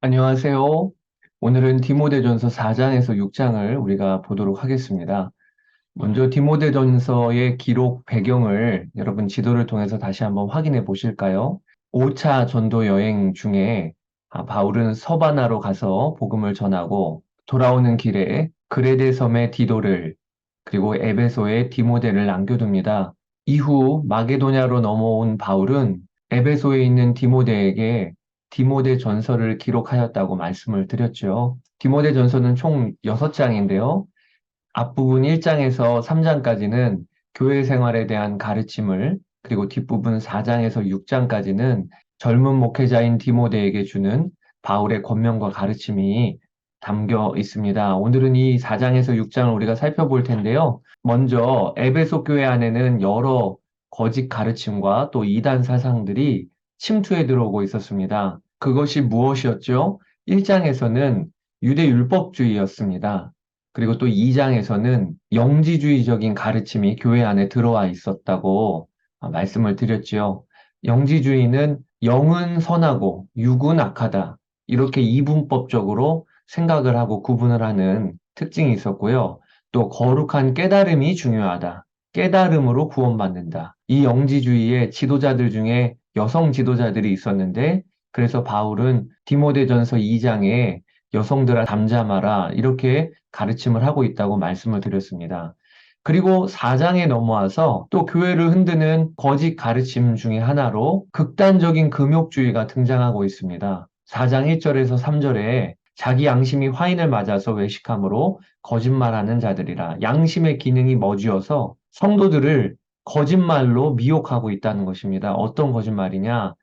안녕하세요. 오늘은 디모데전서 4장에서 6장을 우리가 보도록 하겠습니다. 먼저 디모데전서의 기록 배경을 여러분 지도를 통해서 다시 한번 확인해 보실까요? 5차 전도 여행 중에 바울은 서바나로 가서 복음을 전하고 돌아오는 길에 그레데 섬의 디도를 그리고 에베소에 디모데를 남겨둡니다. 이후 마게도냐로 넘어온 바울은 에베소에 있는 디모데에게 디모데 전서를 기록하였다고 말씀을 드렸죠. 디모데 전서는 총 6장인데요. 앞부분 1장에서 3장까지는 교회 생활에 대한 가르침을, 그리고 뒷부분 4장에서 6장까지는 젊은 목회자인 디모데에게 주는 바울의 권면과 가르침이 담겨 있습니다. 오늘은 이 4장에서 6장을 우리가 살펴볼 텐데요. 먼저 에베소 교회 안에는 여러 거짓 가르침과 또 이단 사상들이 침투해 들어오고 있었습니다. 그것이 무엇이었죠? 1장에서는 유대 율법주의였습니다. 그리고 또 2장에서는 영지주의적인 가르침이 교회 안에 들어와 있었다고 말씀을 드렸지요. 영지주의는 영은 선하고 육은 악하다. 이렇게 이분법적으로 생각을 하고 구분을 하는 특징이 있었고요. 또 거룩한 깨달음이 중요하다. 깨달음으로 구원받는다. 이 영지주의의 지도자들 중에 여성 지도자들이 있었는데, 그래서 바울은 디모데전서 2장에 여성들아 잠잠하라 이렇게 가르침을 하고 있다고 말씀을 드렸습니다. 그리고 4장에 넘어와서 또 교회를 흔드는 거짓 가르침 중에 하나로 극단적인 금욕주의가 등장하고 있습니다. 4장 1절에서 3절에 자기 양심이 화인을 맞아서 외식함으로 거짓말하는 자들이라. 양심의 기능이 멎어서 성도들을 거짓말로 미혹하고 있다는 것입니다. 어떤 거짓말이냐?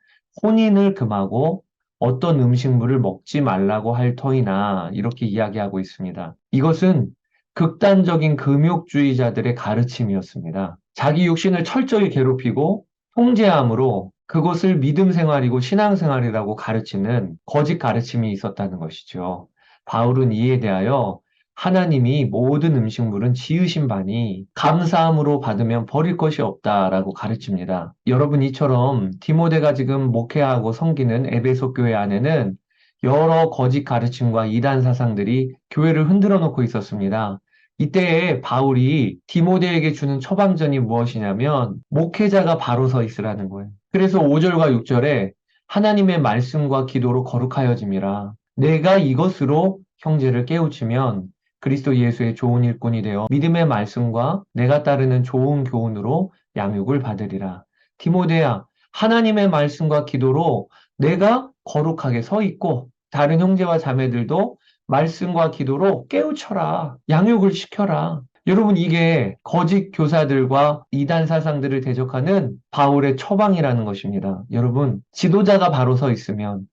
혼인을 금하고 어떤 음식물을 먹지 말라고 할 터이나 이렇게 이야기하고 있습니다. 이것은 극단적인 금욕주의자들의 가르침이었습니다. 자기 육신을 철저히 괴롭히고 통제함으로 그것을 믿음 생활이고 신앙 생활이라고 가르치는 거짓 가르침이 있었다는 것이죠. 바울은 이에 대하여 하나님이 모든 음식물은 지으신 바니 감사함으로 받으면 버릴 것이 없다라고 가르칩니다. 여러분 이처럼 디모데가 지금 목회하고 섬기는 에베소 교회 안에는 여러 거짓 가르침과 이단 사상들이 교회를 흔들어 놓고 있었습니다. 이때에 바울이 디모데에게 주는 처방전이 무엇이냐면 목회자가 바로 서 있으라는 거예요. 그래서 5절과 6절에 하나님의 말씀과 기도로 거룩하여짐이라. 내가 이것으로 형제를 깨우치면 그리스도 예수의 좋은 일꾼이 되어 믿음의 말씀과 내가 따르는 좋은 교훈으로 양육을 받으리라. 디모데야, 하나님의 말씀과 기도로 내가 거룩하게 서 있고 다른 형제와 자매들도 말씀과 기도로 깨우쳐라. 양육을 시켜라. 여러분, 이게 거짓 교사들과 이단 사상들을 대적하는 바울의 처방이라는 것입니다. 여러분, 지도자가 바로 서 있으면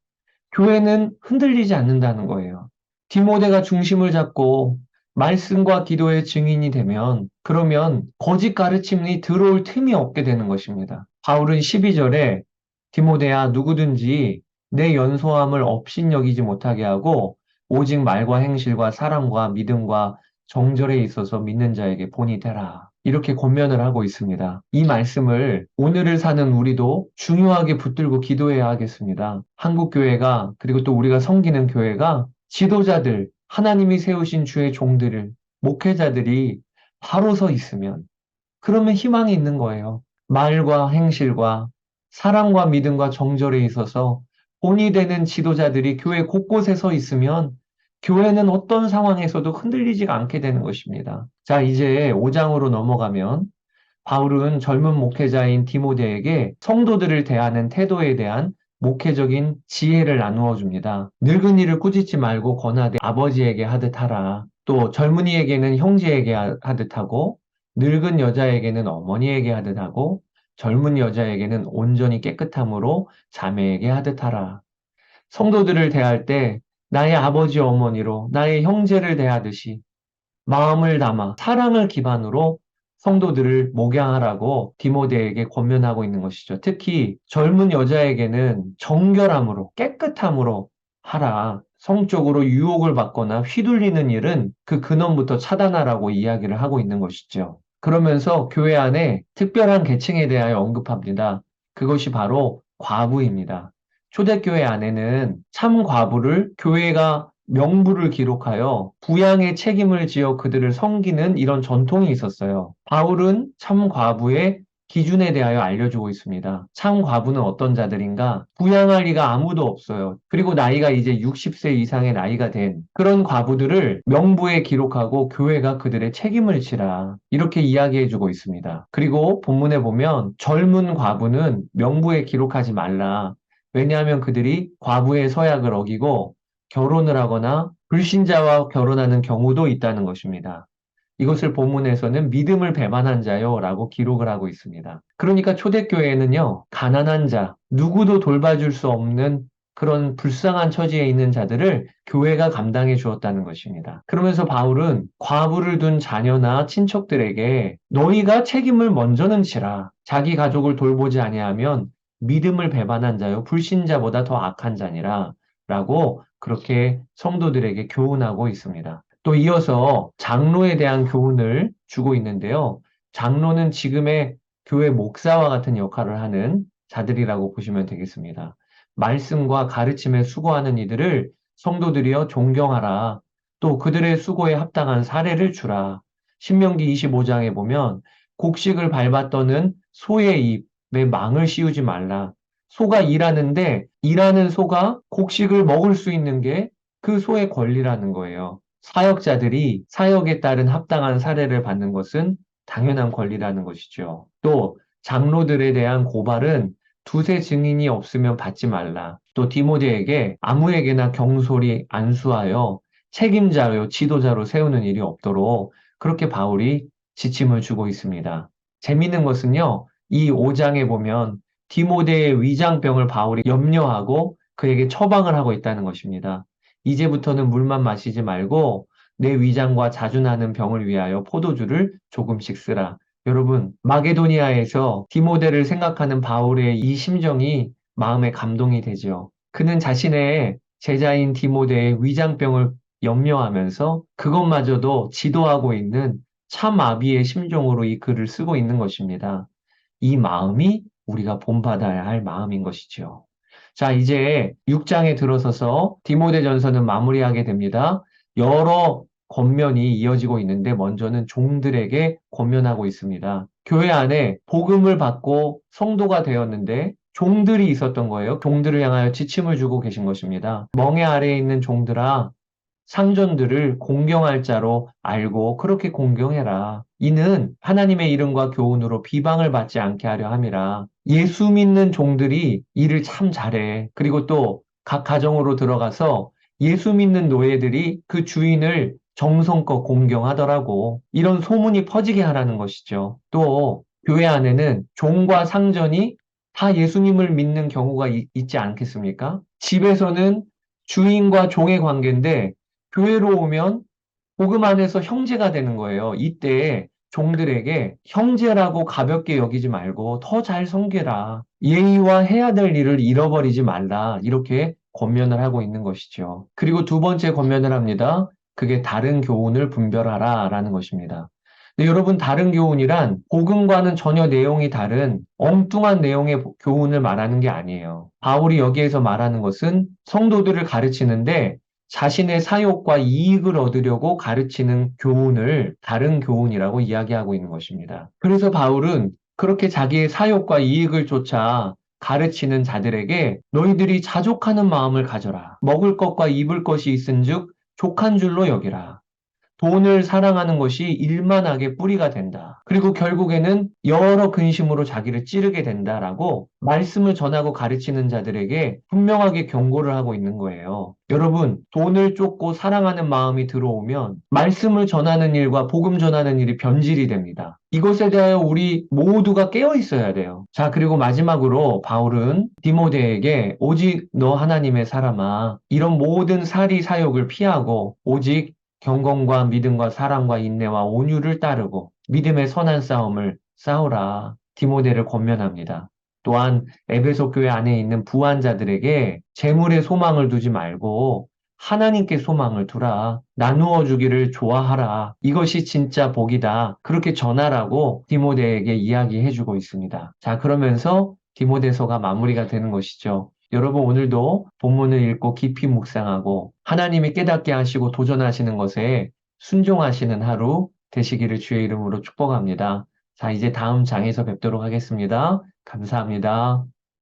교회는 흔들리지 않는다는 거예요. 디모데가 중심을 잡고 말씀과 기도의 증인이 되면 그러면 거짓 가르침이 들어올 틈이 없게 되는 것입니다. 바울은 12절에 디모데야 누구든지 내 연소함을 업신여기지 못하게 하고 오직 말과 행실과 사랑과 믿음과 정절에 있어서 믿는 자에게 본이 되라. 이렇게 권면을 하고 있습니다. 이 말씀을 오늘을 사는 우리도 중요하게 붙들고 기도해야 하겠습니다. 한국교회가 그리고 또 우리가 섬기는 교회가 지도자들, 하나님이 세우신 주의 종들을, 목회자들이 바로 서 있으면 그러면 희망이 있는 거예요. 말과 행실과 사랑과 믿음과 정절에 있어서 본이 되는 지도자들이 교회 곳곳에 서 있으면 교회는 어떤 상황에서도 흔들리지가 않게 되는 것입니다. 자, 이제 5장으로 넘어가면 바울은 젊은 목회자인 디모데에게 성도들을 대하는 태도에 대한 목회적인 지혜를 나누어 줍니다. 늙은이를 꾸짖지 말고 권하되 아버지에게 하듯 하라. 또 젊은이에게는 형제에게 하듯 하고 늙은 여자에게는 어머니에게 하듯 하고 젊은 여자에게는 온전히 깨끗함으로 자매에게 하듯 하라. 성도들을 대할 때 나의 아버지 어머니로 나의 형제를 대하듯이 마음을 담아 사랑을 기반으로 성도들을 목양하라고 디모데에게 권면하고 있는 것이죠. 특히 젊은 여자에게는 정결함으로 깨끗함으로 하라. 성적으로 유혹을 받거나 휘둘리는 일은 그 근원부터 차단하라고 이야기를 하고 있는 것이죠. 그러면서 교회 안에 특별한 계층에 대하여 언급합니다. 그것이 바로 과부입니다. 초대교회 안에는 참 과부를 교회가 명부를 기록하여 부양의 책임을 지어 그들을 섬기는 이런 전통이 있었어요. 바울은 참 과부의 기준에 대하여 알려주고 있습니다. 참 과부는 어떤 자들인가? 부양할 리가 아무도 없어요. 그리고 나이가 이제 60세 이상의 나이가 된 그런 과부들을 명부에 기록하고 교회가 그들의 책임을 지라. 이렇게 이야기해주고 있습니다. 그리고 본문에 보면 젊은 과부는 명부에 기록하지 말라. 왜냐하면 그들이 과부의 서약을 어기고 결혼을 하거나 불신자와 결혼하는 경우도 있다는 것입니다. 이것을 본문에서는 믿음을 배반한 자요라고 기록을 하고 있습니다. 그러니까 초대교회에는요, 가난한 자, 누구도 돌봐줄 수 없는 그런 불쌍한 처지에 있는 자들을 교회가 감당해 주었다는 것입니다. 그러면서 바울은 과부를 둔 자녀나 친척들에게 너희가 책임을 먼저는 지라. 자기 가족을 돌보지 아니하면 믿음을 배반한 자요, 불신자보다 더 악한 자니라. 라고 그렇게 성도들에게 교훈하고 있습니다. 또 이어서 장로에 대한 교훈을 주고 있는데요. 장로는 지금의 교회 목사와 같은 역할을 하는 자들이라고 보시면 되겠습니다. 말씀과 가르침에 수고하는 이들을 성도들이여 존경하라. 또 그들의 수고에 합당한 사례를 주라. 신명기 25장에 보면 곡식을 밟아 떠는 소의 입에 망을 씌우지 말라. 소가 일하는데 일하는 소가 곡식을 먹을 수 있는 게 그 소의 권리라는 거예요. 사역자들이 사역에 따른 합당한 사례를 받는 것은 당연한 권리라는 것이죠. 또 장로들에 대한 고발은 두세 증인이 없으면 받지 말라. 또 디모데에게 아무에게나 경솔히 안수하여 책임자요 지도자로 세우는 일이 없도록 그렇게 바울이 지침을 주고 있습니다. 재미있는 것은요. 이 5장에 보면 디모데의 위장병을 바울이 염려하고 그에게 처방을 하고 있다는 것입니다. 이제부터는 물만 마시지 말고 내 위장과 자주 나는 병을 위하여 포도주를 조금씩 쓰라. 여러분, 마게도니아에서 디모데를 생각하는 바울의 이 심정이 마음에 감동이 되죠. 그는 자신의 제자인 디모데의 위장병을 염려하면서 그것마저도 지도하고 있는 참 아비의 심정으로 이 글을 쓰고 있는 것입니다. 이 마음이 우리가 본받아야 할 마음인 것이죠. 자, 이제 6장에 들어서서 디모데전서는 마무리하게 됩니다. 여러 권면이 이어지고 있는데 먼저는 종들에게 권면하고 있습니다. 교회 안에 복음을 받고 성도가 되었는데 종들이 있었던 거예요. 종들을 향하여 지침을 주고 계신 것입니다. 멍에 아래에 있는 종들아, 상전들을 공경할 자로 알고 그렇게 공경해라. 이는 하나님의 이름과 교훈으로 비방을 받지 않게 하려 함이라. 예수 믿는 종들이 일을 참 잘해. 그리고 또 각 가정으로 들어가서 예수 믿는 노예들이 그 주인을 정성껏 공경하더라고. 이런 소문이 퍼지게 하라는 것이죠. 또 교회 안에는 종과 상전이 다 예수님을 믿는 경우가 있지 않겠습니까? 집에서는 주인과 종의 관계인데 교회로 오면 복음 안에서 형제가 되는 거예요. 이때 종들에게 형제라고 가볍게 여기지 말고 더 잘 섬겨라. 예의와 해야 될 일을 잃어버리지 말라. 이렇게 권면을 하고 있는 것이죠. 그리고 두 번째 권면을 합니다. 그게 다른 교훈을 분별하라 라는 것입니다. 근데 여러분, 다른 교훈이란 복음과는 전혀 내용이 다른 엉뚱한 내용의 교훈을 말하는 게 아니에요. 바울이 여기에서 말하는 것은 성도들을 가르치는데 자신의 사욕과 이익을 얻으려고 가르치는 교훈을 다른 교훈이라고 이야기하고 있는 것입니다. 그래서 바울은 그렇게 자기의 사욕과 이익을 쫓아 가르치는 자들에게 너희들이 자족하는 마음을 가져라. 먹을 것과 입을 것이 있은즉 족한 줄로 여기라. 돈을 사랑하는 것이 일만하게 뿌리가 된다. 그리고 결국에는 여러 근심으로 자기를 찌르게 된다라고 말씀을 전하고 가르치는 자들에게 분명하게 경고를 하고 있는 거예요. 여러분, 돈을 쫓고 사랑하는 마음이 들어오면 말씀을 전하는 일과 복음 전하는 일이 변질이 됩니다. 이것에 대하여 우리 모두가 깨어 있어야 돼요. 자, 그리고 마지막으로 바울은 디모데에게 오직 너 하나님의 사람아, 이런 모든 사리 사욕을 피하고 오직 경건과 믿음과 사랑과 인내와 온유를 따르고 믿음의 선한 싸움을 싸우라. 디모데를 권면합니다. 또한 에베소 교회 안에 있는 부한자들에게 재물에 소망을 두지 말고 하나님께 소망을 두라. 나누어 주기를 좋아하라. 이것이 진짜 복이다. 그렇게 전하라고 디모데에게 이야기해 주고 있습니다. 자, 그러면서 디모데서가 마무리가 되는 것이죠. 여러분 오늘도 본문을 읽고 깊이 묵상하고 하나님이 깨닫게 하시고 도전하시는 것에 순종하시는 하루 되시기를 주의 이름으로 축복합니다. 자, 이제 다음 장에서 뵙도록 하겠습니다. 감사합니다.